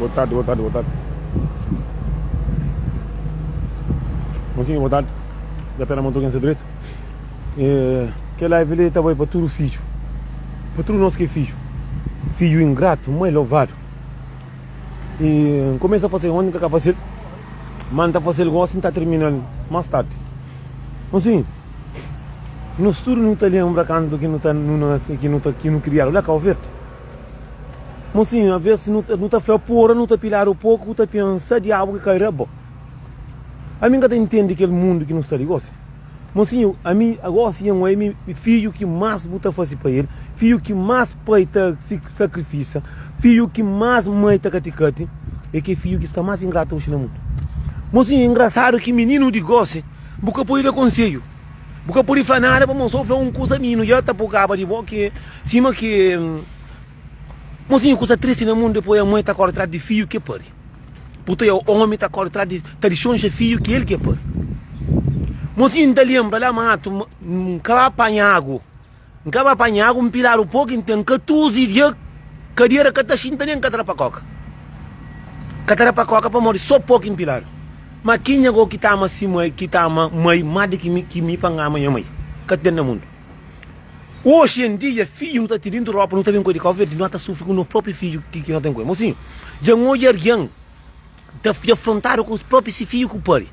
Boa tarde. Mocinho, boa tarde. Da pena montou quem se direito. Que live ele estava aí para tudo filho. Para tudo nosso que é filho. Filho ingrato, mãe louvado. E começa a fazer onde que acaba fazer. Manda fazer igual assim, está terminando mais tarde. Assim, nós tudo não está lembrando canto que não criaram. Olha cá, o verde. Mas sim, às vezes não está falando porra, não está pilar o pouco, não está pensando de algo que cai rabo. A mim que entende aquele mundo que não está ligado. Mas sim, a mim agora sim é um filho que mais buta fazer para ele, filho que mais peita se sacrifica, filho que mais mãe tá caticate, é que filho que está mais ingrato hoje no mundo. Mas sim, é engraçado que menino de gosse, boca por ele conselho. Boca por ele falar nada, vamos só falar coisa menino, já tá por cabo de boca, cima que mas sim, coisa triste no mundo, depois a mãe está correndo atrás de filho que pare. Puta, o homem está correndo atrás de tradições de filho que ele que pare. Mas sim, ainda lembra, lá mato, acaba apanhado, um pilar um pouco, então 14 dias, cadeira que está xinta nem catarapacoca. Catarapacoca para morrer só pouco em pilar. Mas quem é que está assim, que está mãe, mais do que me panga amanhã, mãe, que tem no mundo. Hoje em dia, filho não está tirando roupa, não está vendo coisa de Covid, não está sofrendo com o próprio filho que não tem coisa. Mas sim, já não é alguém está afrontado com os próprios filhos que pare.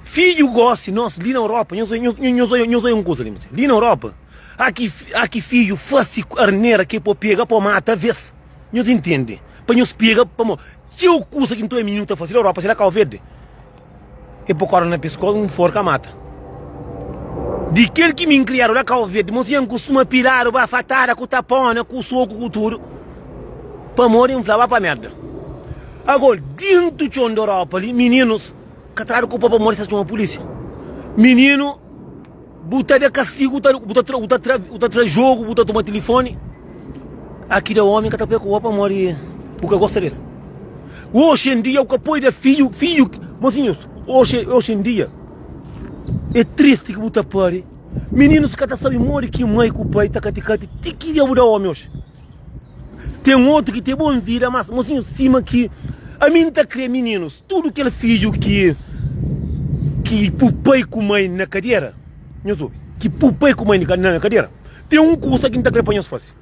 Filho gosta, nós, ali na Europa, eu sou um coisa ali, ali na Europa, aqui filho faz arneira que pode pegar para matar, vez. Nós entendem, para nós pegar, para se eu custa que não é menino está fazendo na Europa, será que é o verde? E por causa na pescoço, um forca mata. De aquele que me criaram na Cabo Verde, mas eu costumo pilar, a fatada, com tapona, com soco, com tudo, para morrer, inflar para merda. Agora, dentro de Europa, ali, meninos, que traram culpa para morrer, uma polícia. Menino, botar de castigo, botar jogo, botar tomar telefone. Aqui é o homem que está com para morrer, porque gosta dele. Hoje em dia, o que apoia de filho, mocinhos, hoje em dia, é triste que você pare. Meninos que até sabem morrer que mãe com o pai está caticate. Tem que ir ao homem hoje. Tem outro que tem bom vida, mas mocinho, cima que a mim está criando meninos. Tudo aquele filho que o pai com mãe na cadeira. Que o pai com mãe na cadeira. Tem um curso que não está criando para nós fazer.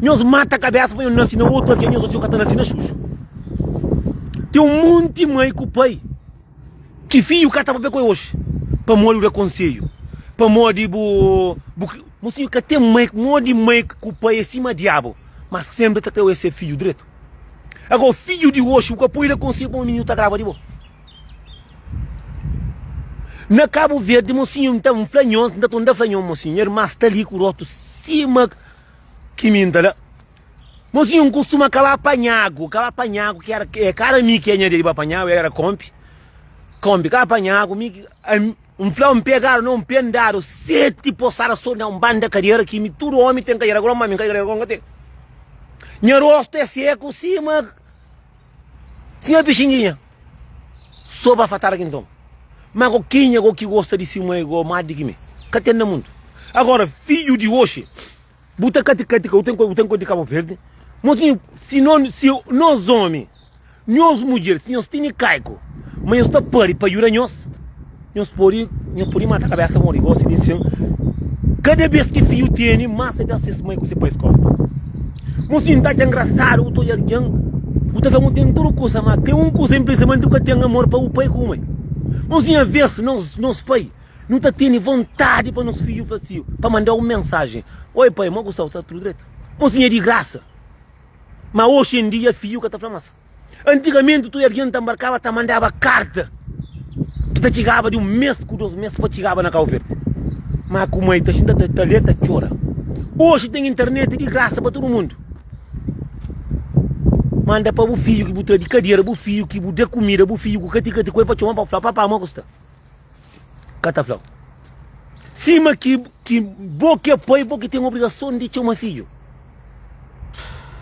Nós mata a cabeça para nós nascer na outra, que nós que está nascendo na xuxa. Tem um monte de mãe com o pai. Que filho que está para ver com hoje. Para morrer o conselho, para morrer mocinho que tem mãe que o pai é cima diabo, mas sempre tem que ser filho direito. Agora filho de hoje, o que apoia o conselho para o menino está gravado de boa. Na Cabo Verde, mocinho, então um flanhão, não dá flanhão, mocinho, mas está ali com o roto cima que me entala. Mocinho costuma acabar apanhado, que era cara minha que era de apanhado, era compi, cara apanhado, um flão pegaram, não pendaram, 7 poçaram só na banda cadeira que todo homem tem cadeira, agora uma cadeira agora tem. Minha rosto é seco, cima pichinguinha. Só para fatar aqui então. Mas quem é que gosta de cima igual mais de que me? Que tem no mundo. Agora, filho de hoje, buta catica, eu tenho coisa de Cabo Verde. Mas se nós homens, nós mulheres, se nós temos caico, mas nós estamos para ajudar nós podemos matar a cabeça, morrer, igual se disse. Cada vez que filho tem, massa de ser mãe que você faz costa. Mas se não está engraçado, eu estou olhando, você vai ter tudo coisa, mas tem um coisa simplesmente que tem amor para o pai com a mãe. Mas às vezes, nós pai, não está tendo vontade para nos filhos fazer, para mandar uma mensagem. Oi pai, mas gostar, está tudo direito. Mas é de graça. Mas hoje em dia, filho que está falando. Antigamente, tu embarcava, mandava carta. Que chegava de um mês com 2 meses para chegar na Cabo Verde. Mas como é, está letra chora. Hoje tem internet de graça para todo mundo. Manda para o filho que botou de cadeira, o filho que botou comida, o filho que cati coisa para chamar para falar, papá, não gosta. Cataflau. Cima que boca apoia, boca tem a obrigação de chamar filho.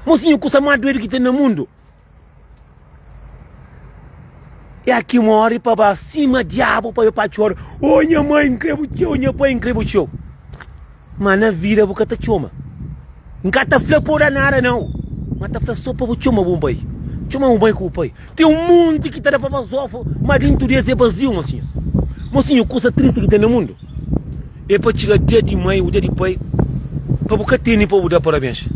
Mocinho, coisa mais doida que tem no mundo. É aqui uma hora para cima, diabo, para eu para chorar. Oh, minha mãe, incrível tio, minha pai, incrível tio. Mas na vida, você está chama. Não está flor por nada, não. Mas está só para o chama, bom pai. Chama um mãe com o pai. Tem um mundo que está para basofo, mas dentro desse é vazio, mocinho. Mocinho, coisa triste que tem no mundo. É para chegar dia de mãe, o dia de pai, para boca ter para dar parabéns.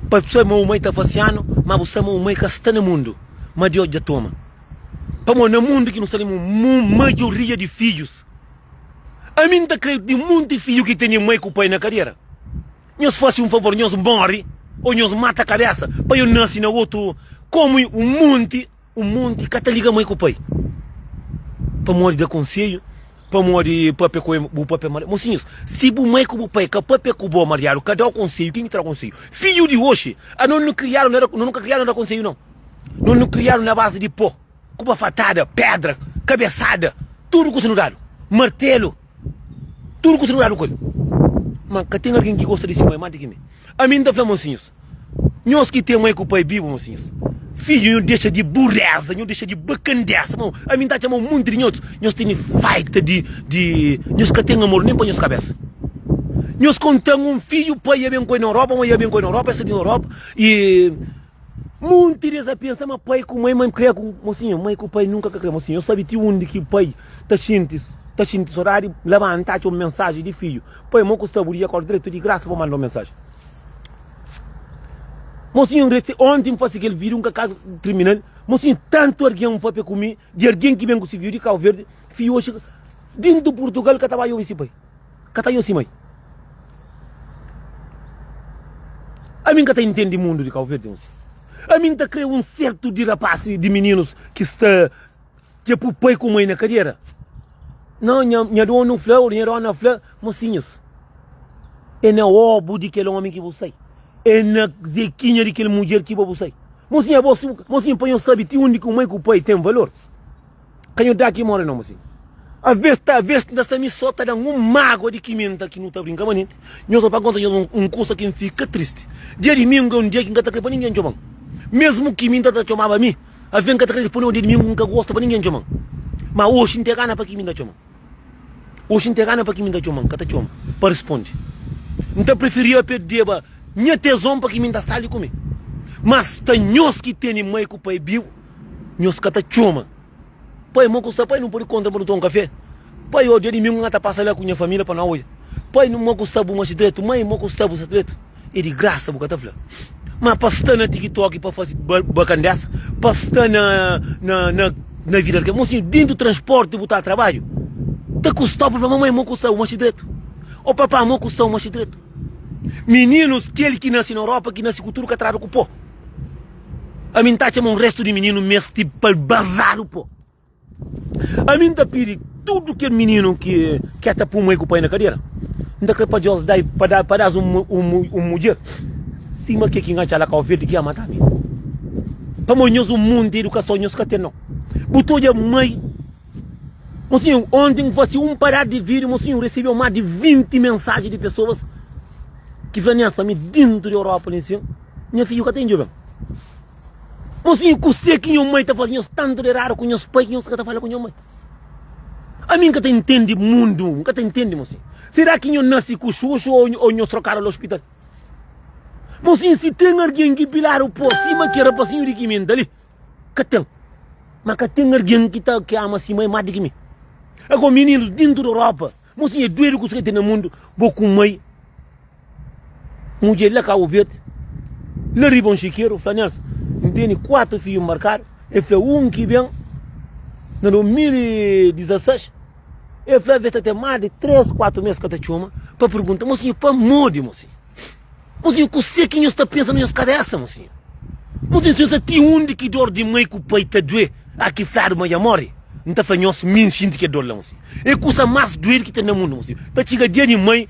Para você, meu mãe está faciano, mas você, meu mãe, que está no mundo, mas de hoje já toma. Para no mundo que nós temos maioria de filhos. A mim está creio de muito filho que tem mãe com o pai na carreira. Nós fazem um favor, nós morre, ou nós mata a cabeça, para eu nascer no outro, como um monte que liga mãe com o pai. Para morrer de conselho, para morrer para o papel marido. Mocinhos, se o mãe com o pai, que o papel com o bom marido, cadê o conselho? Quem traz o conselho? Filho de hoje, não criaram, nunca criaram no conselho, não. Não criaram na base de pó, com uma fatada, pedra, cabeçada, tudo considerado, martelo, tudo considerado com ele. Mas que tem alguém que gosta de si, mais do que mim. A mim, da fé, mocinhos, nós que temos mãe com o pai vivo, mocinhos. Filho, não deixa de burreza, não deixa de bacandeza. A mim está chamando muito de nós temos fight de nós que temos amor nem para nós cabeça. Nós contamos um filho, pai ia bem com na Europa, mãe ia bem com na Europa, essa de Europa. E muitos deles pensam, mas pai com mãe cria com mocinho, mãe com o pai nunca cria mocinho. Eu sabia que onde que o pai está sentindo horário, levantar uma mensagem de filho. Pai, não custa buria, acorda direito de graça para mandar uma mensagem. Mocinho, ontem faço aquele vídeo, um caso criminal. Mocinho, tanto alguém um papel comigo, de alguém que vem com esse vídeo de Cabo Verde, filho hoje, dentro do Portugal, que estava eu esse pai. Que estava eu esse mãe. A mim que está entendendo o mundo de Cabo Verde, mocinho. A mim está criando um certo de rapazes, de meninos, que está, que é para o pai com mãe na carreira. Não, minha dona não flor, minha dona flor, mocinhos. É na óbvio de aquele homem que você é na zequinha daquela mulher que você. Mocinha, mocinha, põe o sabe que onde que o mãe com o pai tem valor. Quem eu dá aqui mora não, mocinha. A vez dessa me só está dando um mago de quimenta que não está brincando, mas não só para conta um curso que fica triste. Dia de mim, um dia que não está para ninguém chamar. Mesmo que me está chamando a mim, a vez que está para dia de mim, nunca gosta para ninguém chamar. Mas hoje não tem gana para que me está chamando. Hoje não tem gana para que me está chamando, que está chamando, para responder. Então preferia pedir minha tesão para que me está ali comigo. Mas tem nós que tem mãe com o pai vivo, nós que está chamando. Pai, não custa, pai não pode contar para um café. Pai, hoje de mim não está passando lá com minha família para não hoje. Pai, não custa para um direito, mãe, não custa para um direito. É de graça, porque está falando. Mas para estar na TikTok para fazer bacandessa, para estar na vida, porque mocinho, dentro do transporte, botar trabalho, está custando para a mamãe, não custa um direito. O papai, não custa um direito. Meninos, aquele que nasce na Europa, que nasce cultura, que atrás com o pó. A mim está chamando um resto de menino mesmo, tipo, para bazar o pó. A mim está pedindo tudo que é menino que está para mãe com o pai na cadeira. Não está para Deus dar para mulher. Cima que engancha lá com o verde que ia matar a mim. Para nós o mundo de educação, nós que não. Botou a mãe. Mocinho, ontem fosse parar de vídeo, mocinho, recebeu mais de 20 mensagens de pessoas que vêm a mim dentro da Europa, assim. Minha filha que tem jovem. Mocinho, que você que minha mãe está fazendo tanto de raro com meus pais, que você está falando com minha mãe. A mim que te entende o mundo, que te entende, mocinho. Será que eu nasci com o xuxo ou eu trocaram no hospital? Mocinho, se tem alguém que pilar o pó, cima que era passinho de quimenta ali, que tem. Mas que tem alguém que ama assim mais do que mim. Agora, meninos dentro da Europa, mocinho, é doido que você tem no mundo, vou com mãe, mulher lá Cabo Verde, lá ribam chiqueiro, flanels, tem 4 filhos marcados, e foi um que vem, no 2016, e foi até mais de 3, 4 meses que eu te chamo, para perguntar, mocinho, para mude, mocinho. Mocinho, que você que está pensando nas cabeças, mocinho. Mocinho, você tem onde que dor de mãe que o pai está doendo, aqui fora mãe morre. Não está fazendo mentir que dor lá, mocinho. É coisa mais doer que tem no mundo, mocinho. Para chegar dia de mãe,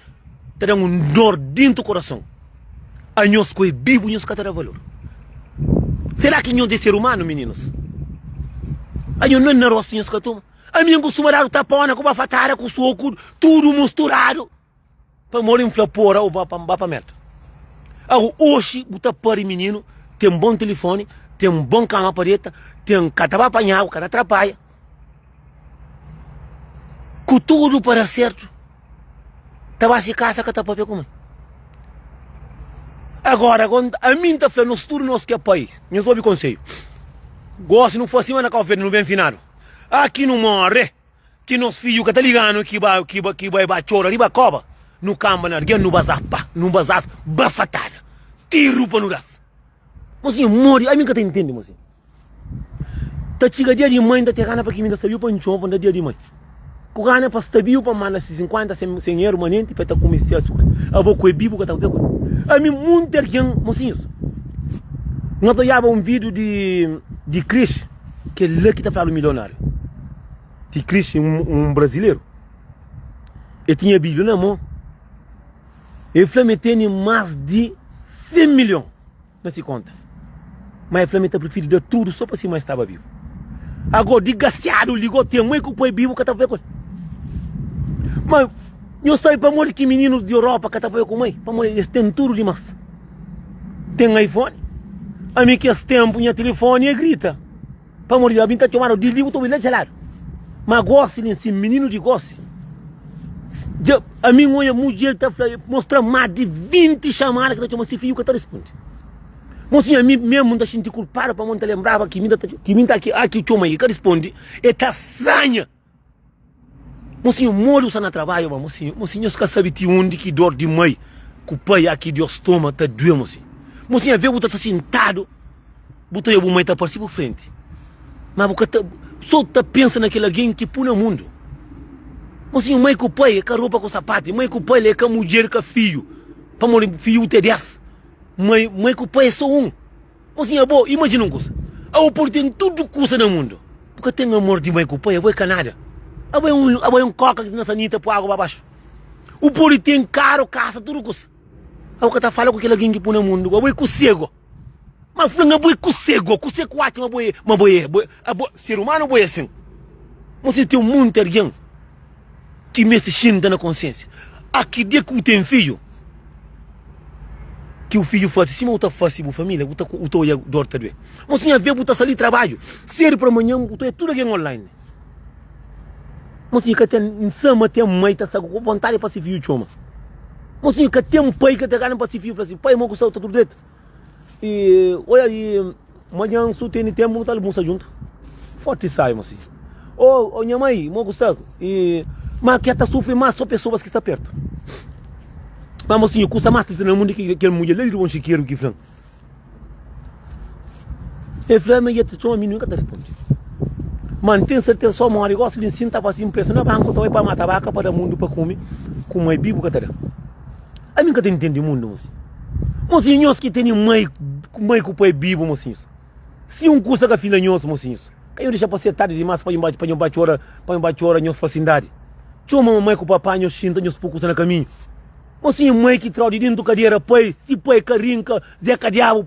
está dando um dor dentro do coração. A nós que é vivo, nós que terá valor. Será que nós é ser humano, meninos? A nós não é na roça, nós que toma. A minha costuma dar o tapona com uma fatada, com o soco, tudo misturado. Para morrer em flapora ou para merda. Agora, hoje, o tapar menino, tem um bom telefone, tem um bom cama pareta, tem um cataba apanhado, cada atrapalha. Com tudo para certo. Estava se casa que está papel como. Agora, quando a mim está falando, nós tudo nós que é país, nós ouve conselho. Gosto, se não fosse uma na calfeira, não vem finado. Aqui não morre, que nos filhos que tá ligando, que vai bachora, ali vai coba. No campo, no bazar, pá, no bazar, bafatada. Tiro para no ras. Mocinho, morre, a mim que tá entendendo, mocinho. Tá chega dia de mãe, tá terrana para que me dá sabiu para enxovar, para dia de mãe. Que gana para estar para mandar 50, 100 euros, manente, para tá começar a açúcar. A boca é bibo que tá vendo. A mim, muito erguendo, mocinhos. Nós olhava vídeo de Chris, que ele que tá falando milionário. De Chris, brasileiro. Ele tinha a Bíblia na mão. Ele falou tem mais de 100 milhões. Não se conta. Mas ele falou que prefere dar tudo só para se mais estava vivo. Agora, de gasteado, ligou, tem mãe que foi vivo que tá vendo. Mas, eu saio para morrer que menino de Europa que tá vendo com mãe. Para morrer, eles têm tudo demais. Tem iPhone. A mim que esse tempo, minha telefone e grita. Para morrer, a mim tá chamando de livro, tô me gelado. Mas gosto, esse menino de gosto. A minha mulher tá mostrando mais de 20 chamadas que tá chamando esse filho que tá respondendo. Mocinho, a mim mesmo tá sentindo culpado para montar lembrava que me tá aqui chama aí que responde e tá sanha. Mocinho, moro só na trabalho, mas mocinho, você sabe de onde que dor de mãe, que o pai aqui de estômago tá doendo, mocinho. Mocinho, vê você tá sentado, botou a mãe tá para cima frente. Mas você só tá pensando naquele alguém que põe no mundo. Mocinho, mãe com o pai é com a roupa com o sapato, mãe com o pai é com a mulher com o filho. Para morrer, filho te desce. Mãe com o pai é só um. Mocinho, é bom, imagina uma coisa. A oportunidade tudo custa no mundo. Porque tem amor de mãe com o pai, é bom canada. É bom coca que nessa nita para água para baixo. O puri tem caro, caça, tudo custa. É o que tá falando com aquele alguém que põe no mundo, é bom com cego. Mas foi um boi com cego acha uma boi, ser humano boi assim. Você tem um mundo de alguém que me sente na consciência. Aqui dia que tem filho, que o filho faz assim, mas o faz assim, família, o tô ia dor também. Mas se a ver, o tá sair trabalho, ser para amanhã, o tô é tudo aqui online. Mas se que tem sama tem mãe tá com vontade para se filho chama. Mas se que tem um pai que tá ganhando para se filho, fala assim, pai, mo gostou tudo direito. E olha aí, amanhã se tem tempo, tá almoça junto. Forte sai, mas assim. Oh, minha mãe, mo gostou. E mas que está sofrendo mais só pessoas que estão perto. Mas assim, custa mais no mundo que a mulher ele não chiqueiro que flan. E flan me ia te chamar menino que te responde. Mantém certeza só uma negócio de ensino tava assim impressionado banco então para matar vaca para o mundo para comer com uma bibo que tá. A mim que te entende o mundo, moço. Mocinhos que tem mãe com pai bibo, mocinhos. Se um custa que filha nhoso, mocinhos. Aí eu deixa para ser tarde demais para ir bate hora nhoso facilidade. Chama mamãe com o papai, nós xinta, nós poucos na caminho. Mocinho, mãe que trau de dentro do cadeira, pai, se pai carinca, Zé Cadiabo,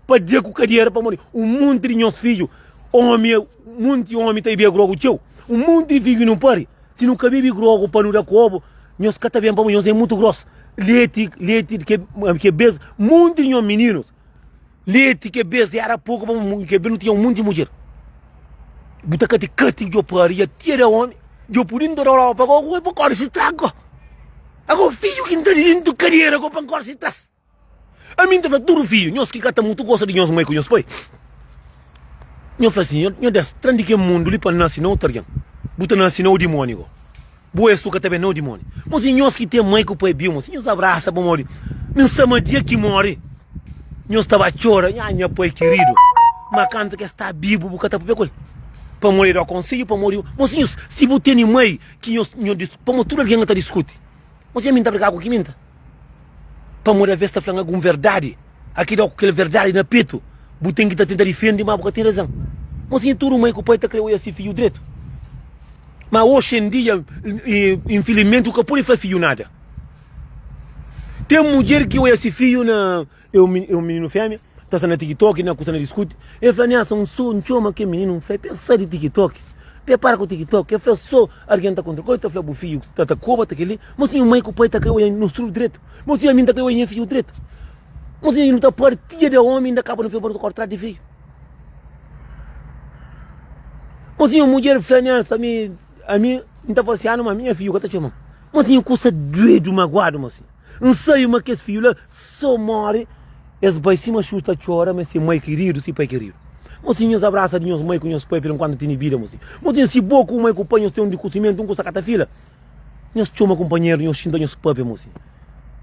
para dizer com cadeira, para morrer. Um monte de nossos filhos, homem, muito de homem, tá aí bem grogo, tio. Um monte de filho não pare. Se não cabe grogo, para não dar cobo, nós cata bem para morrer, nós é muito grosso. Leite que beza, muito de meninos. Leite que beza, era pouco, que não tinha um monte de mulher. Buta cati de oparia, tira homem. Eu por dentro da Europa, agora para correr se trago. Agora filho que entra dentro do carreira, agora para correr se traz. A mim estava duro filho, nós que cata muito gosta de nós mãe com nós pai. Eu falei assim, eu desço, trande que mundo ali para nascer não targam. Buta nascer não o demônio. Boa suca também não o demônio. Mas nós que tem mãe com o pai bio, nós abraça para morrer. Não sabe dia que morre. Nós estava chorando, minha pai querido. Mas canta que está vivo, bucata para pegar. Para morrer ao conselho, para morrer. Mocinhos, se você tem mãe que para morrer tudo alguém está discute. Você minta para cá com que minta? Para morrer a vez está falando alguma verdade. Aquela verdade na peito. Você tem que tentar defender, mas você tem razão. Mocinho, tudo mãe que o pai está criando esse filho direito. Mas hoje em dia, infelizmente, o que pode fazer filho nada. Tem mulher que olha esse filho, é um menino fêmea. Está na TikTok, na coisa na discute. Eu falei, um chama que menino faz pensar de TikTok. Prepara com o TikTok. Eu falei, só alguém está contra coisa, eu falei, o filho está cova, está aquele. Mas se o mãe com o pai está criando no estudo direito. Mas se a mim está criando no filho direito. Mas se não está partida de homem, ainda acaba no filho para cortar de filho. Mas se a mulher fala, a mim não está fazendo, mas minha filha está chamando. Mas se custa doido, magoado, mas não sei uma que esse filho lá só morre. esse pai cima chuta chora, mas se mãe querido, se pai querido. Mocinhos abraça de nós mãe com nós pai pelo quando tem vida, mocinho. Mocinho se boa com mãe com pai, nós tem um de cozimento, um com sacata fila. Nós chama companheiro, nós xinda nós pai, mocinho.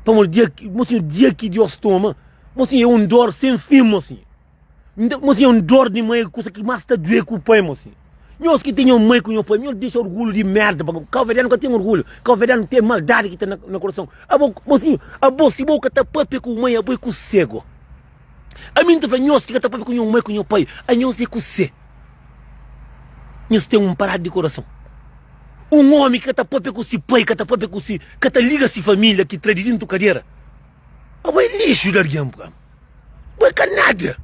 Para o dia que Deus toma, mocinho é um dor sem fim, mocinho. Mocinho é um dor de mãe, coisa que mais está doer com o pai, mocinho. Nós que tenham mãe com o pai, nós deixa orgulho de merda, o calveriano nunca tem orgulho, o calveriano tem maldade que está no coração. Mocinho, a boa se boa que está pai com mãe, a boa com cego. A mim também nós que está pai com mãe com o pai, a nós é com você. Nós temos um parado de coração. Um homem que está pai com si pai, que está pai com si, que está liga-se família, que traz dentro da cadeira. A boa é lixo, largamos, boa é canada.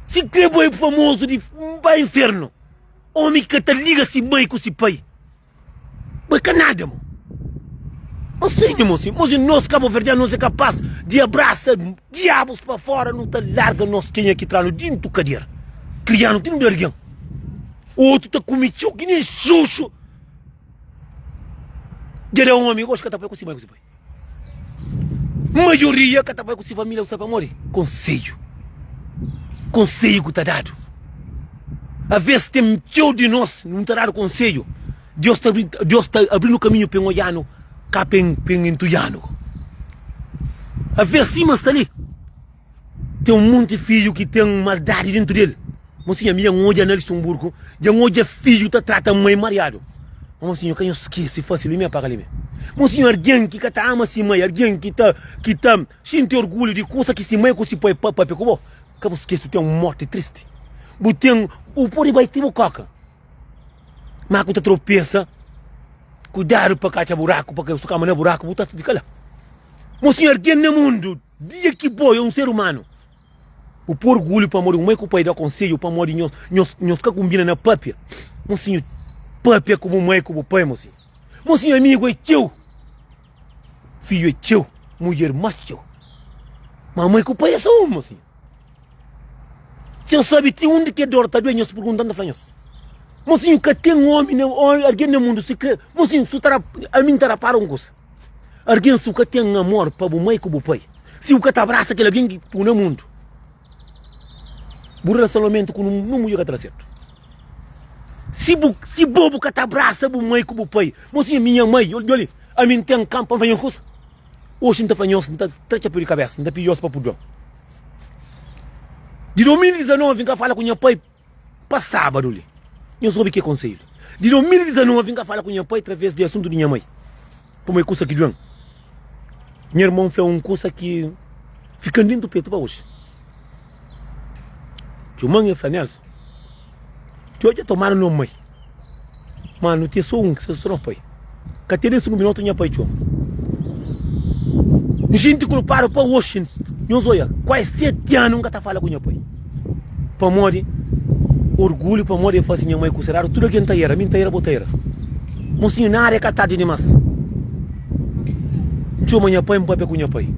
Se crê boa famoso de vai inferno. Homem que te liga-se mãe com si pai. Boa é canada, mo. Assim, mocinho, nós Cabo Verde não é capaz de abraçar diabos para fora, não te larga nós quem é que traz dentro da cadeira. Criando, tem um alguém. Outro tá cometido que nem xuxo. Era um homem, gosto que está com si mãe com si pai. Maioria que está com si família, você vai morrer. Conselho que está dado. A vez tem tio de nós, não está dado conselho. Deus está abrindo o caminho para o olhano, cá para o entuiano. A vez cima está ali. Tem um monte de filho que tem maldade dentro dele. Mocinha, minha onde é no Luxemburgo, já onde é filho que trata a mãe mariado. Mocinho, quem eu esqueci facilmente apaga ali. Mocinho, alguém que está ama-se mãe, alguém que está sente orgulho de coisa que se mãe com se põe para pegar. Acabo esqueço, tem uma morte triste. O pori vai ter o coca. Mas quando tropeça, cuidado para cachar buraco, porque o sucama não é buraco, botar se fica lá. Mocinho, alguém no mundo, dia que boi é um ser humano. O por orgulho para morrer, o mãe com o pai dá conselho para morrer, nós fica combina na papia. Mocinho, papia como mãe, como pai, mocinho. Mocinho, amigo é teu. Filho é teu. Mulher mais teu. Mamãe com o pai é só um, mocinho. Você sabe, tem onde que é dor, tá bem? Nós perguntando para nós. Mocinho, que tem um homem, alguém no mundo, se quer. Mocinho, a mim estará para um coisa. Alguém se o que tem amor para o mãe com o pai. Se o que te abraça aquele alguém que põe no mundo. O relacionamento com um mulher que está certo. Se bobo que te abraça o mãe com o pai. Mocinho, minha mãe, olha, a mim tem campo para fazer coisa. Hoje não está fazendo, não está trecha por cabeça, não está pedindo para pudor. De 2019, vim cá falar com minha pai para sábado ali. Eu soube que é conselho. De 2019, vim cá falar com minha pai através do assunto de minha mãe. Por uma coisa que deu. Meu irmão fez uma coisa que fica dentro do peito para hoje. Tio mãe é Franelson. Tio já tomaram no mãe. Mano, tem só um que você só não pai. Catei 5 minutos minha pai, tio. Gente culpado para hoje. Nós olha, quase 7 anos nunca está falando com minha pai. Para morrer, orgulho para morrer, faz minha mãe considerar tudo que está aí, minha taera, boteira. Mocinho, na área catado demais. Tio, minha pai, com minha pai.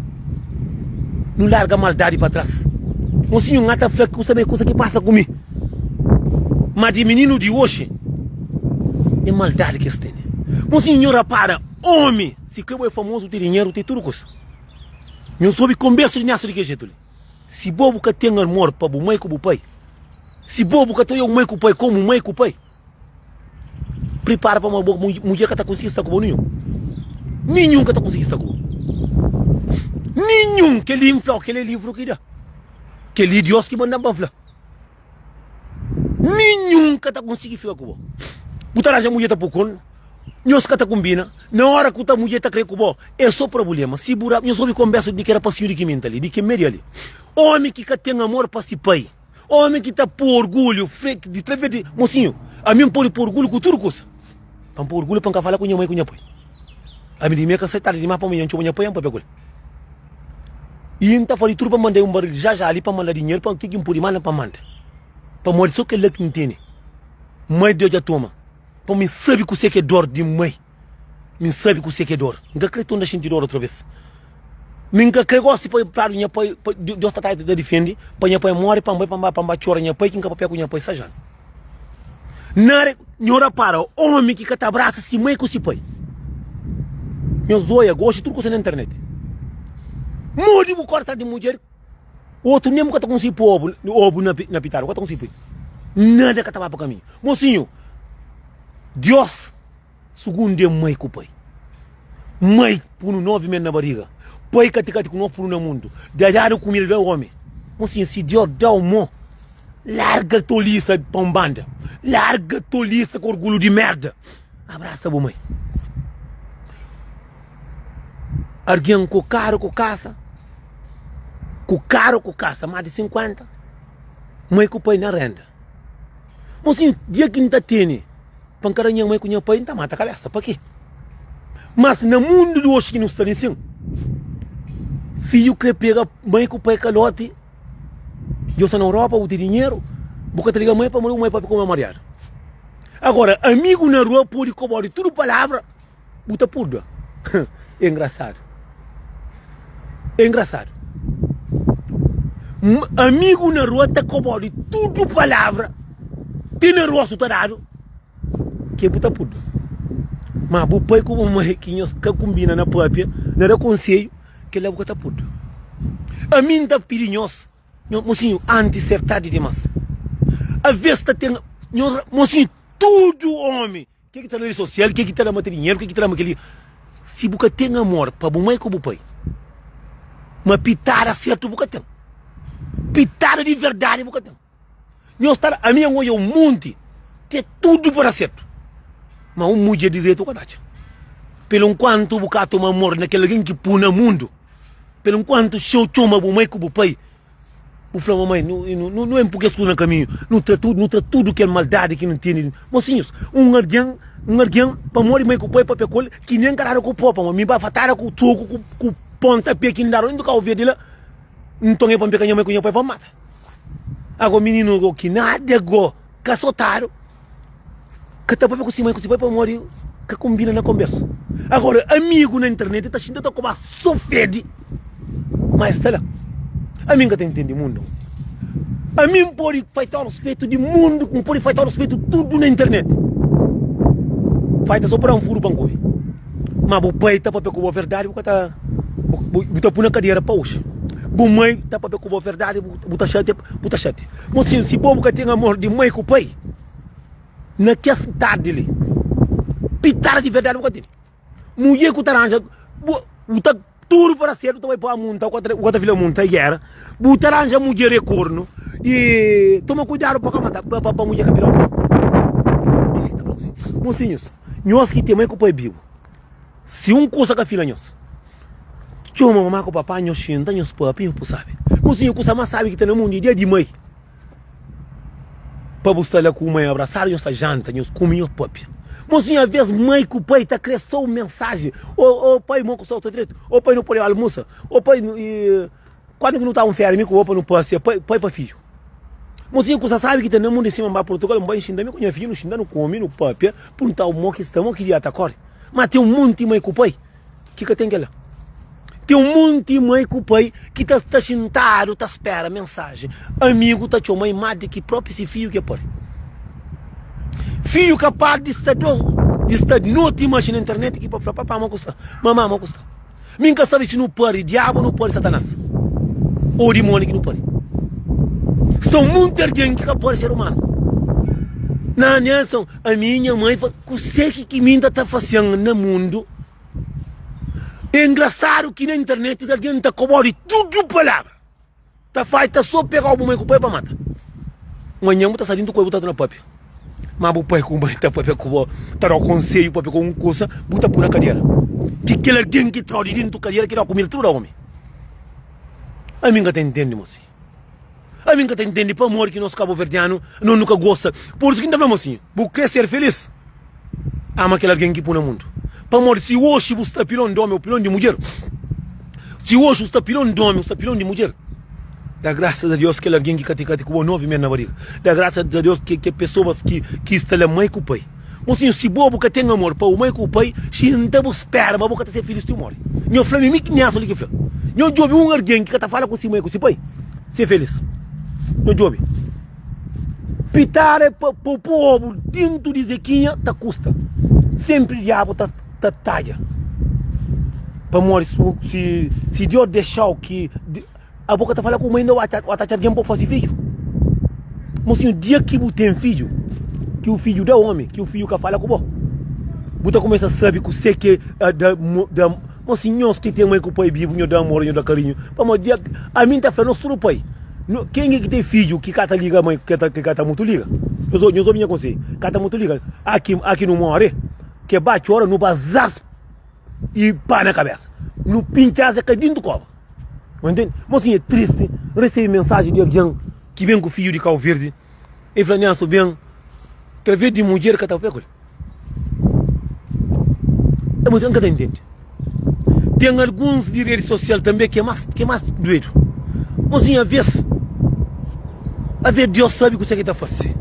Não larga maldade para trás. Mocinho, não está falando que sabe coisa que passa comigo. Mas de menino de hoje, é maldade que tem. Mocinho, para, homem, se quer é famoso, tem dinheiro, tem tudo coisa. Não soube conversa de nessa de que jeito. Se bobo que tem amor para o mãe com o pai. Se bobo que tem o mãe com o pai, como mãe com o pai. Prepara para uma mulher que está conseguindo estar com o nenhum. Nenhum que está conseguindo estar com o nenhum que ele infla, aquele livro que dá. Que ele Deus que manda para inflar. Nenhum que está conseguindo ficar com o botar a mulher está por conta. Nós que está combina, na hora que a mulher está crendo que é só problema. Se buraco, nós soube conversa de que era passinho de que mente ali, de que meio ali. Homem que tem amor para si pai. Homem que está por orgulho, de trás de mocinho. A mim por orgulho com tudo coisa. Para por orgulho para falar com minha mãe com minha pai. A mim me aceitar demais para minha pai para pegar. E então falei tudo para mandar um barulho já ali para mandar dinheiro para que impor mana para mandar. Para morrer só que ele que entende. Mãe Deus já toma. Para mim sabe que você que é dor de mãe. Me sabe que você que é dor. Nunca acredito na gente dor outra vez. Nunca acredito para minha pai, Deus está te defende, para minha pai morre, para mãe chora minha pai, quem capaz com minha pai sajando. Nara, nhora para, homem que te abraça se mãe com se pai. Meus olhos, gosto de tudo que você na internet. Mude o corta de mulher, Outro nem nunca tá conseguindo pôr ovo na pitada, nunca tá conseguindo. Nada que tava para caminho. Mocinho, Deus, segundo é mãe com o pai. Mãe, por 9 meses na barriga. Pai, cati com 9 por no mundo. Daí comida do homem. Mocinho, se Deus dá o mão, larga a toliça de pombanda. Larga a toliça com orgulho de merda. Abraça a mãe. Alguém com caro com caça. Com caro com caça, mais de 50. Mãe com o pai na renda. Mocinho, dia que não está tendo, pancaranha mãe com o pai, não está mata a cabeça, para quê? Mas no mundo de hoje que não está assim, filho que pega mãe com o pai calote, eu sou na Europa, eu tenho dinheiro, vou ligar mãe para morrer, mãe para comemorar. Agora, amigo na rua pode cobrar tudo palavra, buta purda. É engraçado. É engraçado. Amigo na rua está cobrando tudo palavra, tem na rua dado, que é buta purda. Mas o pai como uma requinhos que combina na própria, não conselho que ele é buta purda. A mim está pirinhoso, mocinho, anti-certade demais. A vesta tem, mocinho, tudo homem. O que está na rede social, o que está na matéria dinheiro, o que está na aquele. Se você tem amor para o mãe como o pai, mas pitada certo você tem. Pitada de verdade você tem. A minha mãe é um monte, tem tudo para certo. Mas um mulher de direito você dá. Pelo enquanto você toma amor naquele alguém que põe no mundo, pelo enquanto show chama o mãe como o pai, o fala mamãe, não é porque escuta no caminho, não trata tudo que é maldade que não tem. Mocinhos, um alguém para morrer mãe com o pai para pecar que nem caralho com o pó, mas me vai fatar com o troco, com o pontapé que não dá, não ouvir dele, então é para pecar minha mãe com o pai para matar. Agora menino que nada go, caçotaro, que tá para com o mãe com o pai para morrer, que combina na conversa. Agora amigo na internet está achando que como sofrede, mas está lá. A mim que tem entende mundo. A mim pode fazer o respeito do mundo, não pode fazer o respeito de tudo na internet. Faz só para um furo banco. Mas o pai está para pegar a verdade, porque está por na cadeira para hoje. O mãe está para pegar a verdade, buta chate. Mas se o povo que tem amor de mãe com o pai, na que cidade dele, pitar de verdade o que tem. Mulher que taranja, buta tudo para ser, tu vai para a monta, o que filha monta e era, buta taranja mulher é corno e toma cuidado para matar para mulher capirão. Isso que tá para você. Mocinhos, nós que temos que o pai vivo. Se coisa que a filha nós, chama mamãe com o papai, nós xinta, nós papinho, tu sabe. Mocinho, coisa mais sabe que tem no mundo dia de mãe. Para buscar lá com a mãe abraçar, nós janta, nós comemos papi. Mocinho, às vezes mãe com o pai está crescendo mensagem. O pai não custou o direito, o pai não pode almoçar, o pai quando não está um ferro, o pai não pode ser, pai para filho. Mocinho, você sabe que tem no mundo em cima de Portugal, não vai enxindar, meu filho não xinda, não come, não papi, por não estar o mó que estamos, que já corre. Mas tem um monte de mãe com o pai, que tem que lá. Tem um monte de mãe com o pai que está sentado, está espera mensagem. Amigo, está te mãe mais do que próprio esse filho que é pode. Filho capaz de estar noite imagem na internet que para falar, papai, não custa, mamãe, não custa. Minha sabe se não pode, diabo não pode, Satanás. Ou demônio que não pode. São muita gente que pode ser humano. Na Nelson, a minha mãe fala, sei que minha está fazendo no mundo. É engraçado que na internet alguém está cobrando tudo palavra. Tá só pegar o mãe com o pai para matar. Amanhã está saindo com o botar na papi. Mas o pai com o pai está para pegar, está no conselho para pegar uma coisa, botar por na cadeira. Que aquele alguém que traz dentro da cadeira que dá comida tudo ao homem. A minha está entendendo, mocinho. A minha está entendendo para amor que nós cabo-verdianos não nunca gosta. Por isso que ainda vamos assim. Vou querer ser feliz. Ama aquele alguém que põe no mundo. Para amor, se hoje você está pilão de homem ou pilão de mulher. Se hoje você está pilão de homem ou está pilão de mulher. Dá graças a Deus que alguém que cati com 9 meses na barriga. Dá graças a Deus que pessoas que estão lá mãe com o pai. Mocinho, se bobo que tem amor para o mãe com o pai, se não espera, mas você ser feliz, tu morre. Eu falei, me conhece ali que foi. Eu jogo alguém que está falando com o mãe com o pai. Ser feliz. Eu jogo. Pitar para o povo dentro de Zequinha, tá custa. Sempre o diabo tá talha. Para morrer, se Deus deixar que A boca tá falando com mãe não vai estar de pouco fazer filho. Mocinho, dia que você tem filho, que o filho da homem, que o filho que fala com você. Você começa a saber que você que mocinhos que tem mãe com o pai vivo, da amor, da carinho. Vamos dia a mim tá falando nosso pai. Quem é que tem filho que cata liga mãe, que cata muito liga? Eu sou minha conselho. Cata muito liga. Aqui no more, que bate hora no bazar e pá na cabeça. No pinchar é dentro do copo. Entende? Mocinho, é triste receber mensagem de alguém que vem com o filho de Cabo Verde e fala, não, bem, através de mulher que está pegando. É muito que entende. Tem alguns de rede social também que é mais doido. Mocinho, a vez Deus sabe o que você está fazendo.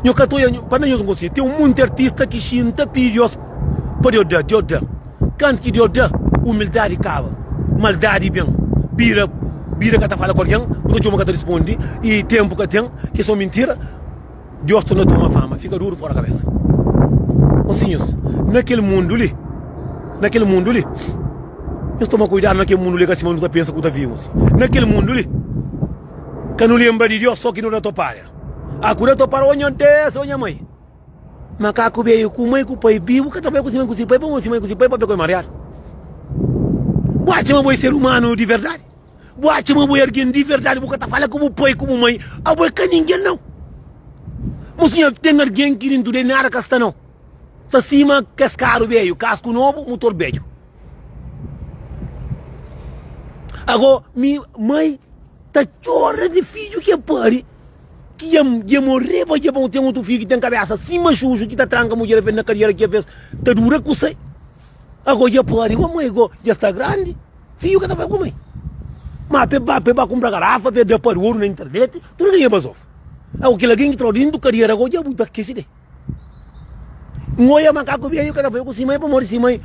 Eu canto, para nós não tem um monte de artista que chinta Deus para Deus dar. Canto que Deus dá, humildade cava, maldade bem, bira que está falando com alguém, o que eu não responde, e tempo que tem, que são mentiras, Deus torna uma fama, fica duro fora da cabeça. Mocinhos, naquele mundo ali, eu estou cuidado naquele mundo ali que acima não está pensando que está vivo. Naquele mundo ali, que não lembra de Deus, só que não é topar. A cura topar onde dessa, onde mãe. Macaco veio com mãe, com pai vivo, que também com pai, para pegar marear. Boate uma boa ser humano de verdade. Boate uma boa alguém de verdade, porque tá falando como pai, como mãe. A boa que ninguém não. Mocinha, tem alguém que não tem nada que está não. Tá cima, cascaro veio, casco novo, motor velho. Agora, minha mãe tá chorando de filho que é pare. Que ia morrer, mas ia ter outro filho que tem cabeça acima, chuchu, que tá tranca a mulher na carreira que fez, tá dura com você. Agora ia pare, a mãe já está grande, filho que tá com a mãe. Mas para comprar garrafa, para dar para ouro na internet, tudo que ia passar. Agora que alguém que está dentro da carreira, agora já muito aquecido. Moia macaco veio cada vez com si mãe para morrer si mãe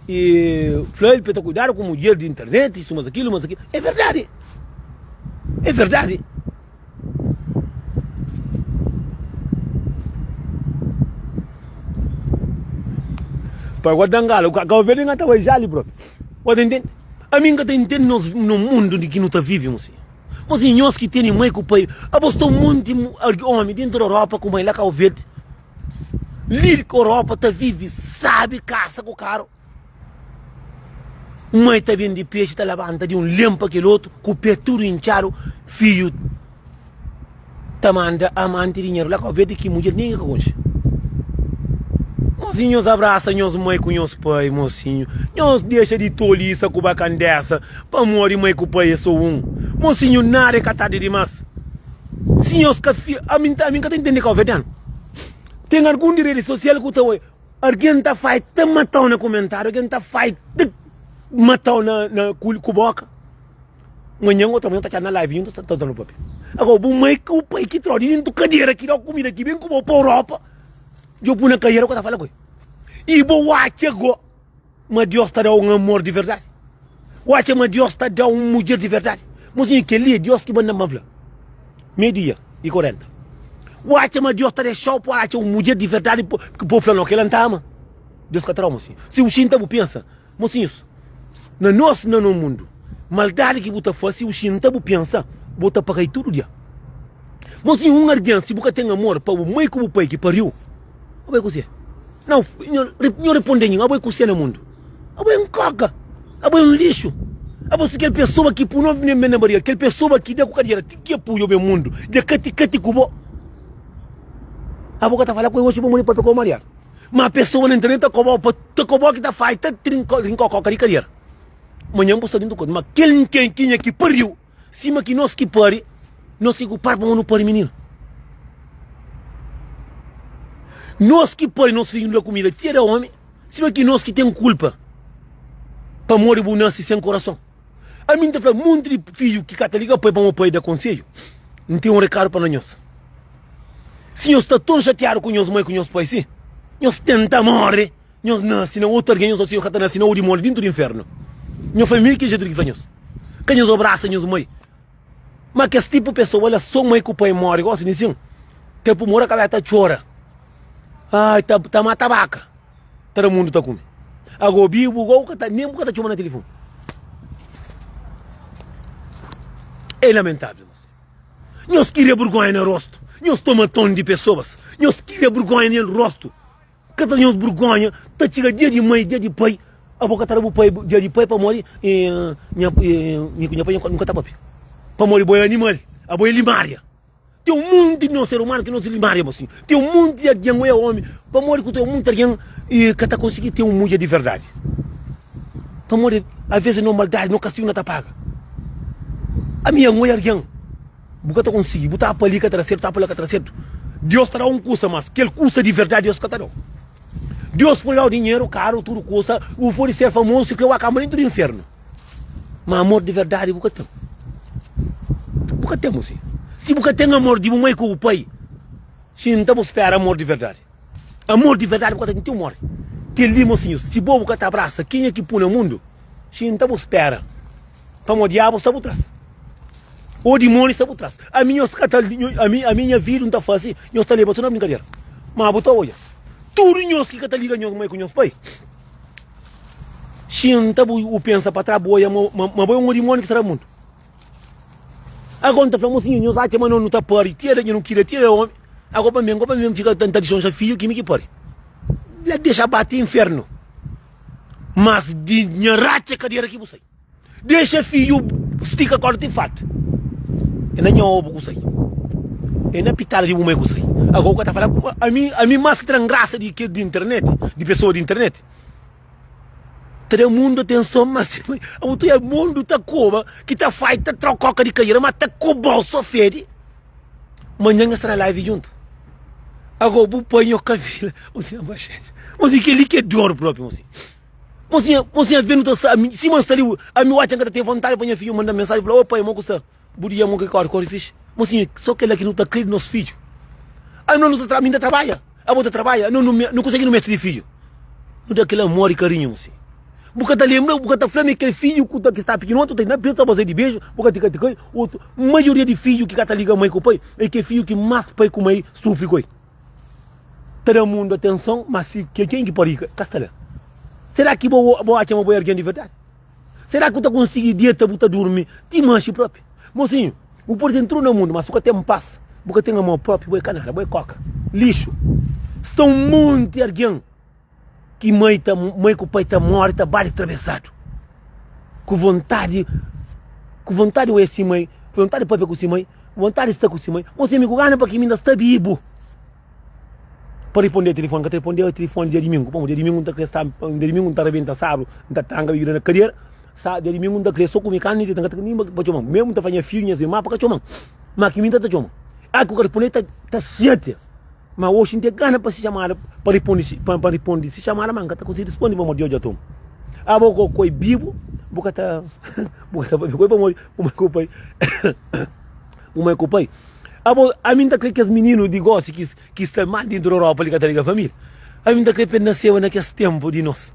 e flor para cuidar com mulher de internet, isso mas aquilo. É verdade. É verdade. Para guardar o Cabo Verde não estava já ali, bro. Pode entender? A mim que entende no mundo de que não está vivendo, assim. Mas nós que temos mãe com o pai, apostou um monte de homem dentro da Europa com mãe lá Cabo Verde. Líder que a Europa está vive, sabe, caça com o caro. Mãe está vindo de peixe, está levando de um limpa aquele outro, com o pé tudo inchado, filho. Está manda amante dinheiro lá Cabo Verde que mulher ninguém conhece. Mocinhos abraça nós mãe com nós pai, mocinho. Nós deixa de toliça com bacana dessa. Para morrer mãe com o pai é só um. Mocinho, nada é catado demais. Senhores, a mim que está entendendo que é o verdade. Tem algum de rede social que está alguém está fazendo matar no comentário, alguém está fazendo matar na boca. Amanhã outra manhã está na live, não está dando papel. Agora, o mãe com o pai que trouxe dentro da cadeira, que dá comida, que vem com para a Europa. Eu pus na carreira que eu estava falando. E vou agora, mas Deus está dando um amor de verdade. Mas Deus está dando uma mulher de verdade. Mas que ali é Deus que manda mavla. Meio-dia e 40. Mas Deus está deixando para uma mulher de verdade que o povo falando que ela não está ama. Deus que trauma, mocinho. Se o Shinta pensa, mocinhos, no mundo, maldade que você faz, se o Shinta pensa, você paga tudo dia. Mocinho, alguém, se você tem amor para o mãe como o pai que pariu, abai kusia. Não, eu respondo ninguém, abai kusia no mundo. Abai um caca, abai um lixo. Abai se aquela pessoa que por não vir na Maria, aquela pessoa que deu com a dinheiro, que apoio o mundo, de cati cubo. A boca tá falando com eu hoje vou para pegar o Maria. Mas a pessoa na internet tá como que tá faz, tá trinco de carreira. Amanhã você dentro do corpo, mas quem que pariu, cima que nós que pare, nós que culpar para não pare menino. Nós que põe nós filhos na comida, tira homem, se que nós que tem culpa para morrer bonança sem coração. A mim está falando um monte de filho que cataliga para o pai da conselho, não tem um recado para nós. Se nós está tão chateado com nós mãe, com nós pai, sim, nós tenta morrer, nós nasce, não outro alguém, nós assim, que nasce, não de morrer dentro do inferno. Nós família que jeito que faz que nós abraça nós mãe. Mas que esse tipo de pessoa, olha, só mãe que o pai morre, gosta disso, tempo mora a cabeça chora. Ai, tá mata vaca. Todo mundo tá comendo. Agora, bibo, nem porque tá chamando no telefone. É lamentável. Nós queremos vergonha no rosto. Nós tomamos de pessoas. Nós queremos vergonha no rosto. Cada nós vergonha, tá chega dia de mãe, dia de pai. A boca tá no pai, dia de pai para morrer. Nunca tá papi. Para morrer boi animal, a boi limária. Tem um monte de ser humano que não se limária, assim. Tem um monte de alguém é homem. Para morrer com tem um monte de alguém que tá conseguindo ter um mulher de verdade. Para morrer, às vezes não maldade, não castigo não tá paga. A minha mulher alguém. Buka tá conseguir, botar para ali que tá certo, tá para lá que tá certo. Deus terá um custo, mas que ele custa de verdade, Deus catará. Deus põe o dinheiro caro, tudo custa, o for ser famoso, se criou a cama dentro do inferno. Mas amor de verdade, buka tem. Buka temos sim. Se buka tem amor de mãe com o pai, se não estamos esperando amor de verdade. Amor de verdade, buka tem amor. Que limocinho, se boa buka te abraça, quem é que põe no mundo? Se não estamos esperando. Para o diabo está por trás. O demônio está por trás. A minha vida não está fácil. Nós estamos levando na brincadeira. Mas botar olha. Tudo nós que está ligando com nós pai. Se não está o pensa para trás, boia, mas boia um demônio que será muito. Agora está falando assim, nós achamos não está pari, tira, não queria tirar o homem. Agora mesmo fica tanta de filho que me pari. Ele deixa bater inferno. Mas de nharacha cadeira que você. Deixa filho estica corte e fato. E não é ovo que sei. E não é pitada de uma que sei. Agora o que está falando, a mim mais que tem graça de internet, de pessoa de internet. Todo mundo atenção, mas o mundo está como, que está feita, troca de cair, mas está com o bolso fede. Amanhã estará live junto. Agora o põe o cabelo, você não vai chegar. Você que ele que é dor próprio, você vendo se man está ali, a minha watch que tem vontade para minha filha mandar mensagem para o pai, irmão, custa. Budia mo que corre fixe. Mocinho, só que ele aqui não está crendo nos filhos. Ah, não ainda trabalha. A outra trabalha, não consegue no mestre de filho. Não dá aquele amor e carinho, mocinho. Porque tá lembrando, porque tá falando aquele filho que está pequeno, tu tem na pista você de beijo, porque tem outro, maioria de filho que tá ligando mãe com o pai, é que filho que mais pai com mãe sofre com ele. Todo mundo atenção, mas se quem que pode ir, castela. Será que vou achar uma boa alguém de verdade? Será que tu conseguir dieta, tu dormir, te manche próprio? Mocinho, o porto entrou no mundo, mas o que tem um passo, o que tem amor próprio, boi canara, boi coca, lixo. Estão muito alguém que mãe com o pai está morta, está bem atravessado. Com vontade de esse mãe, vontade de pai com esse mãe, vontade de estar com esse mãe. Mocinho, me gana para que ainda está vivo. Para responder o telefone, que responder o telefone dia de domingo. Bom, dia de domingo não está rebenta sábado, não está tanga na cadeira. Dia de domingo não está crescendo com o mecânico, não está nem para chamar. Mesmo está fazendo filho, minhas irmãs, para chamar. Mas que me está chamando. Ah, que o responder está cheio. Mas hoje não tem gana para se chamar, para responder. Se chamar, mas não está conseguindo responder para morrer o jatom. Ah, vou com o vivo, vou estar para morrer, o meu pai. A mim está crendo que os meninos de gosto que estão mais dentro da Europa, que está a família. A mim está crendo que nasceu naquele tempo de nós.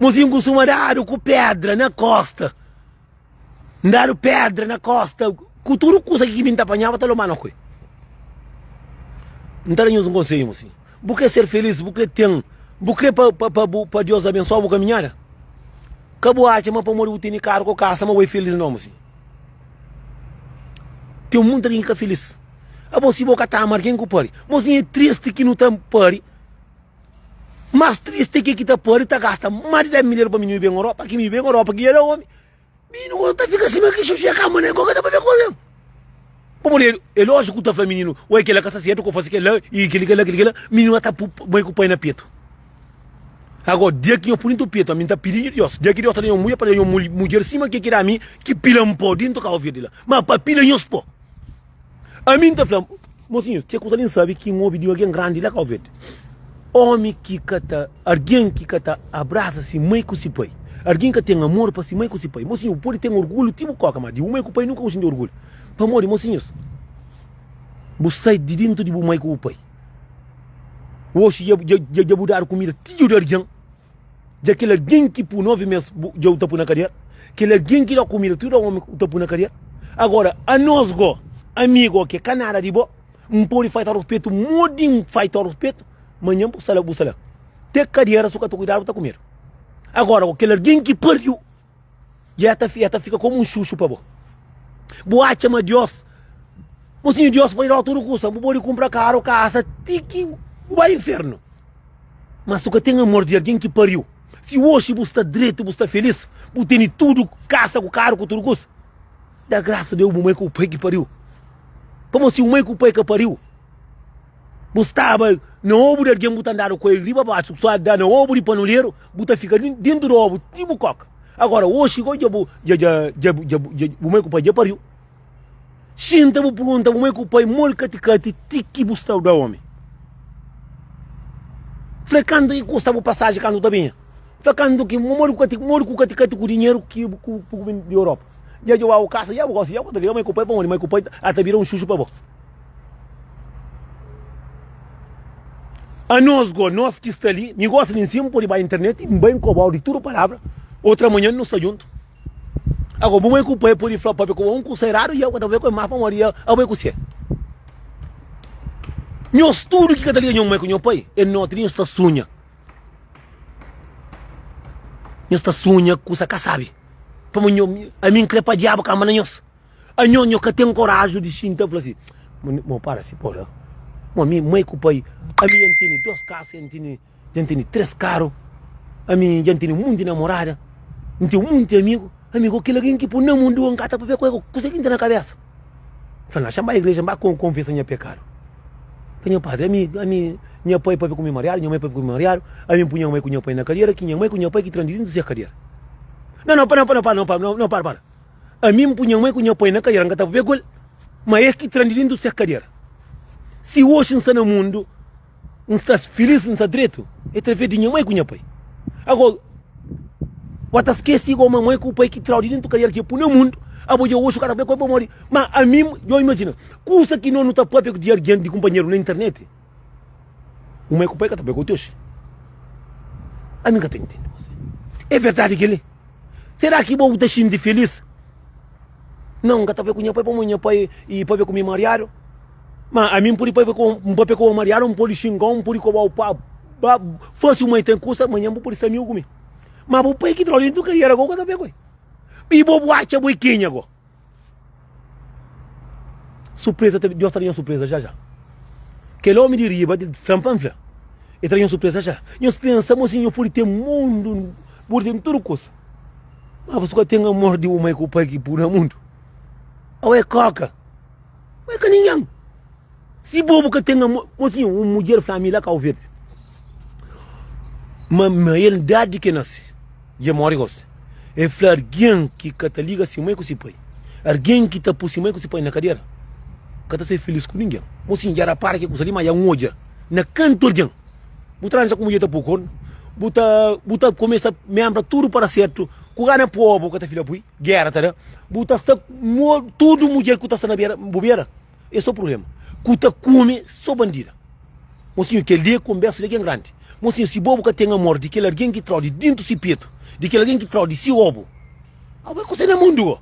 Mozinho costuma dar com pedra na costa. Dar pedra na costa. Cultura coisa que me apanhava, tá lomando coi. Não tem nenhum conselho, mozinho. Porque ser feliz, porque tem. Porque para Deus abençoar o caminhar. Acabou a chama para morrer o tini caro com caça, mas eu feliz não, mozinho. Tem um monte de gente que é feliz. A você boca tá marquem com pari. Mozinho é triste que não tem pari. Mas triste que está pari, tá gasta mais de 10 milhões para mim vir em Europa, que me vem em Europa, que era homem. Menino, tá fica assim, mas que xuxa a cama, né? Qual que tá para ver coisa? Como é lógico que tá falando, menino, ou é que ele caça certo, que eu faço aquele, e aquele, menino tá mãe com o pai na peito. Agora, dia que eu ponho no peito, a mim tá pedindo Deus. Dia que Deus tá dando mulher para eu mulher cima que quer a mim, que pila um pó dentro do carro dela. Mas para pila em os pó. A mim tá falando, mocinho, você consegue saber que um vídeo aqui grande lá, calvete. Homem que cata, alguém que cata abraça se mãe com se pai. Alguém que tem amor para se mãe com se pai. Mocinho, pode ter orgulho, tipo coca, mas de mãe com o pai nunca tem orgulho. Para morrer, mocinhos, você sai de dentro de mãe com o pai. Hoje já mudar comida, tio de alguém. Já aquele alguém que por 9 meses já está por na cadeira. Aquele alguém que dá comida, tudo homem está por na cadeira. Agora, a nós, amigo, que é canara de boa, pode fazer respeito, modinho fazer respeito. Manhã busala. Ter cadeira, só que tu cuidado para comer. Agora, aquele alguém que perdeu, já fica como um chuchu para você. Boa chama Deus. Mocinho, Deus pode dar tudo custa. Pode comprar caro, casa, tiki, vai inferno. Mas se você tem amor de alguém que pariu, se hoje você está direito, você está feliz, você tem tudo, casa, caro, com tudo custa, dá graça a Deus, o mãe com o pai que pariu. Como se o mãe com o pai que pariu. Você estava, não houve de alguém que andar com ele, riba baixo, só dá, não houve de panuleiro, você fica dentro do ovo, tipo coca. Agora, hoje, o mãe com o pai já pariu. Sinta o pergunta, o mãe com o pai, morcati, tiki, você da homem. Flecando e custa a passagem quando está bem. Flecando que moro com o dinheiro que vem da Europa. Já eu vou casa, já vou ter mãe com o pai, mãe com o pai, até virar chuchu para você. A nós que está ali, me gosta de em cima, por ir para a internet, bem cobrar de tudo palavra, outra manhã não está junto. Agora, o mãe com o pai, por ir para um conserado, e eu vou ver com o mapa, Maria, eu vou com você. Nós tudo que cada dia mãe com o pai, é não tem esta sonha. Esta sonha que você sabe. Para mim, a mim crepa diabo que a mãe nós. A nós que tem coragem de sentar e falar assim, não para assim, porra. A minha mãe com o pai, a minha tem 2 casas, já tem 3 carros, a minha já tem um monte de namorada, tem um monte de amigo que alguém que põe no mundo um cata para ver coisa que você entra na cabeça. Fala, chama a igreja, vai confessar minha pecado. Minha padre, minha pai para comer mariado, minha mãe para comer mariado, a minha punha mãe com minha pai na cadeira, que minha mãe com minha pai que transdirindo se a cadeira. Não, para. A minha punha mãe com minha pai na cadeira, não está para ver coisa, mas é que transdirindo se a cadeira. Se hoje está no mundo, não está feliz, não está direito, é através de minha mãe com minha pai. Agora, você esquece com a mamãe com o pai que traz dentro da cadeira que põe no mundo, hoje o cara vai para morrer. Mas a mim, eu imagino, custa que não está próprio de alguém de companheiro na internet. O meu pai que está com Deus. A mim que está entendendo. É verdade que ele. Será que vou deixar de feliz? Não, que está com meu pai, para meu pai e para com meu marido. Mas a mim por ir para com o marido, um por xingar, um por ir com o pau. Fosse uma tem custa, amanhã vou por isso amigo comigo. Mas o pai que traz dentro da cadeira agora que está com ele. E vou boate a boiquinha agora. Surpresa, Deus traria uma surpresa já. Que homem de riba, de Sampanfla, ele traria uma surpresa já. Nós pensamos assim, eu por ter mundo, por ter tudo coisa. Mas você tem amor de uma com o pai que pura mundo. Ou é coca? Ou é que ninguém? Se bobo que tem amor, assim, uma mulher família que é o verde. Mas a idade que nasce, já morre gosta. É falar alguém que está liga se mãe com se pai. Alguém que está por se mãe com se pai na cadeira. Que está ser feliz com ninguém. Mocinho, já para que você lima já hoje. Na canto alguém. Botar já como já está por corno. Botar começa a membrar tudo para certo. Com gana povo que está filha pui. Guerra, tá? Botar tudo mulher que está na bobeira. Esse é o problema. Que está come só bandida. Mocinho, que lê conversa de alguém grande. Mocinho, se bobo que tem amor de que alguém que traz de dentro se peito. De que alguém que traz de si ovo. A ver coisa no mundo.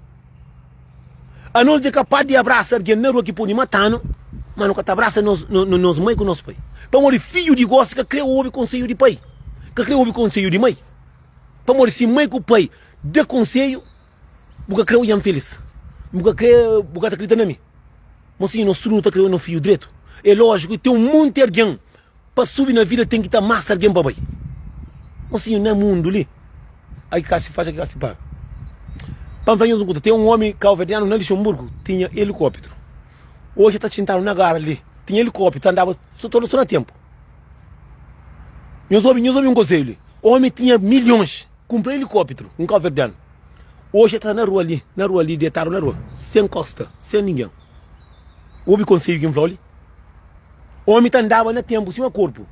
A nós é capaz de abraçar alguém na rua que põe matando, mas nunca te abraça nos mãe com nosso pai. Para morrer filho de gosto que crê o conselho de pai. Que crê o conselho de mãe. Para morrer se mãe com o pai de conselho, porque crê o iam feliz. Porque acredita na mim. Mocinho, nós não está criando no filho direito. É lógico que tem um monte de alguém. Para subir na vida tem que estar massa alguém para pai. Mocinho, não é mundo ali. Aí cá se faz, aí cá se paga. Tem um homem calverdiano no Luxemburgo, tinha helicóptero. Hoje está sentado na gara ali. Tinha helicóptero, andava só no tempo. Nós ouvimos um conselho ali. O homem tinha milhões, comprou helicóptero, um calverdiano. Hoje está na rua ali, deitado na rua, sem costa, sem ninguém. Houve conselho que falou ali. O homem andava no tempo, sem corpo.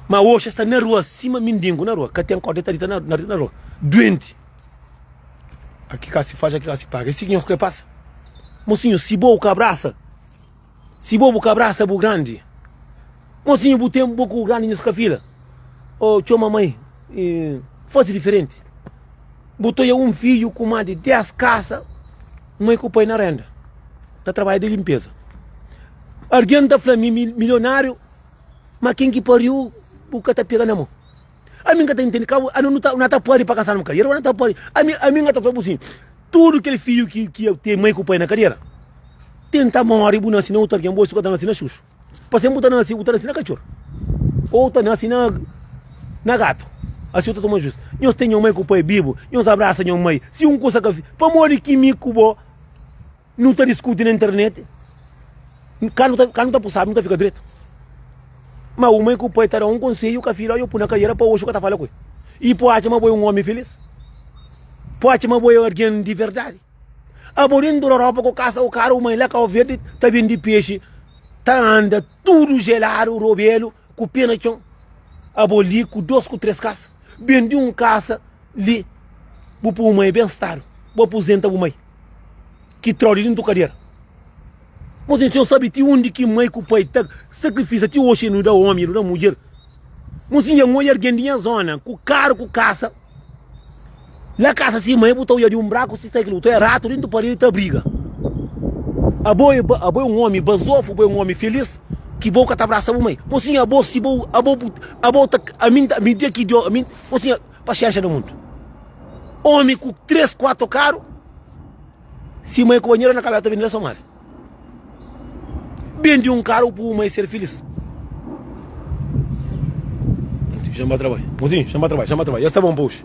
Mas hoje está na rua, cima mendigo na rua, que tem corda está na rua, doente. Aqui cá se faz, aqui cá se paga. Esse que que passa. Mocinho, se bobo que abraça é o grande. Mocinho, botei um pouco grande nessa fila. Oh, tio mamãe, fosse diferente. Botou um filho com mais de 10 casas, mãe com o pai na renda. Está trabalhando de limpeza. Alguém está falando milionário, mas quem que pariu, o que está pegando na mão. A mim que está entendendo, a não está pode para casar no carreira, não está pode. A mim que está falando assim, tudo aquele filho que eu tenho mãe com o pai na cadeira. Tenta morrer, não assim, não, que amor, isso que tá assim na xuxa. Passei muito assim na cachorro. Ou tá assim na gato. Assim eu tô tomando justo. Eu tenho mãe com o pai vivo, eu abraço a mãe. Se um coisa que para morrer que me cubo, não tá discutindo na internet. Cá não tá possível, não tá fica direito. Mas o mãe com o pai tá um conselho que a filha eu pôr na cadeira para hoje que tá falando com ele. E pode chamar um homem feliz. Pode chamar alguém de verdade. Aborindo a Europa com caça o cara, o mãe lá com o verde, tá vindo de peixe, tá anda tudo gelado, o robelo, com pena chão. Aboli com 2, com 3 caças. Vendi um caça ali, vou pôr o mãe bem-estar, vou aposentar o mãe. Que troll dentro do cadeira. Mas a gente sabe que onde que mãe com o pai tá, sacrifício, que hoje não dá homem, não dá mulher. Mas se a mulher ganha a zona, com caro, com caça, lá caça assim, mãe botou de um braco, se está aquilo, é rato dentro do parede, tá briga. A boa é um homem basofo, é um homem feliz, que boca tá abraçando a mãe. Mas sim, a boa a mim dia que deu, a mim, mas sim, para chegar no mundo. Homem com 3, 4 caros, se mãe com banheiro na cabeça, tá vindo da Somália. Bem de um cara para mãe ser feliz. Chama trabalho. Mozinho, chama trabalho. Já está bom, puxa.